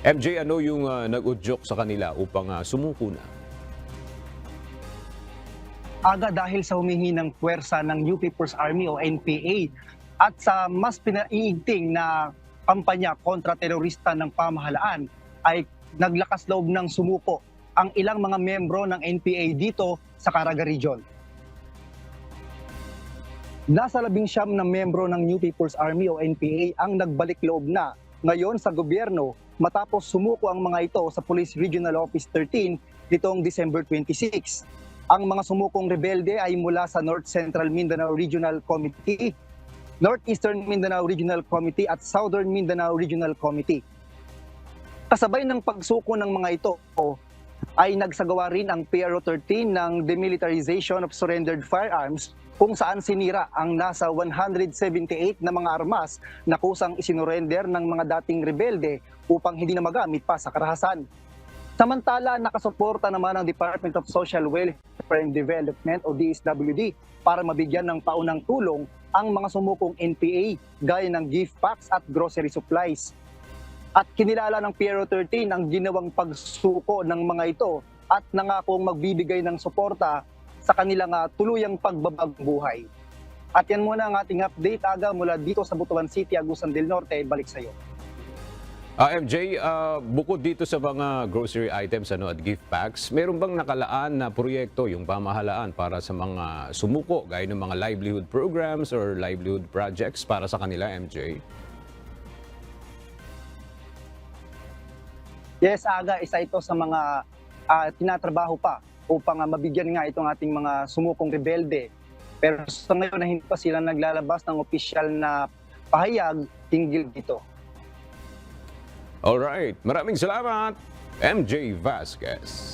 MJ, ano yung nag-udyok sa kanila upang sumuko na? Aga dahil sa humingi ng puwersa ng New People's Army o NPA at sa mas pinaiigting na kampanya kontra terorista ng pamahalaan ay naglakas loob ng sumuko ang ilang mga membro ng NPA dito sa Caraga Region. Nasa 19 na membro ng New People's Army o NPA ang nagbalik loob na ngayon sa gobyerno matapos sumuko ang mga ito sa Police Regional Office 13 nitong December 26. Ang mga sumukong rebelde ay mula sa North Central Mindanao Regional Committee, Northeastern Mindanao Regional Committee at Southern Mindanao Regional Committee. Kasabay ng pagsuko ng mga ito ay nagsagawa rin ang PRO 13 ng demilitarization of surrendered firearms kung saan sinira ang nasa 178 na mga armas na kusang isinurrender ng mga dating rebelde upang hindi na magamit pa sa karahasan. Samantala, nakasuporta naman ang Department of Social Welfare and Development o DSWD para mabigyan ng paunang tulong ang mga sumukong NPA gaya ng gift packs at grocery supplies. At kinilala ng PRO 13 ang ginawang pagsuko ng mga ito at nangakong magbibigay ng suporta sa kanilang tuluyang pagbabagong buhay. At yan muna ang ating update aga mula dito sa Butuan City, Agusan del Norte. Balik sa iyo. MJ, bukod dito sa mga grocery items at gift packs, meron bang nakalaan na proyekto yung pamahalaan para sa mga sumuko gaya ng mga livelihood programs or livelihood projects para sa kanila, MJ? Yes, aga, isa ito sa mga tinatrabaho pa upang mabigyan nga itong ating mga sumukong rebelde. Pero sa ngayon na hindi pa sila naglalabas ng opisyal na pahayag hinggil dito. Alright, maraming salamat, MJ Vasquez.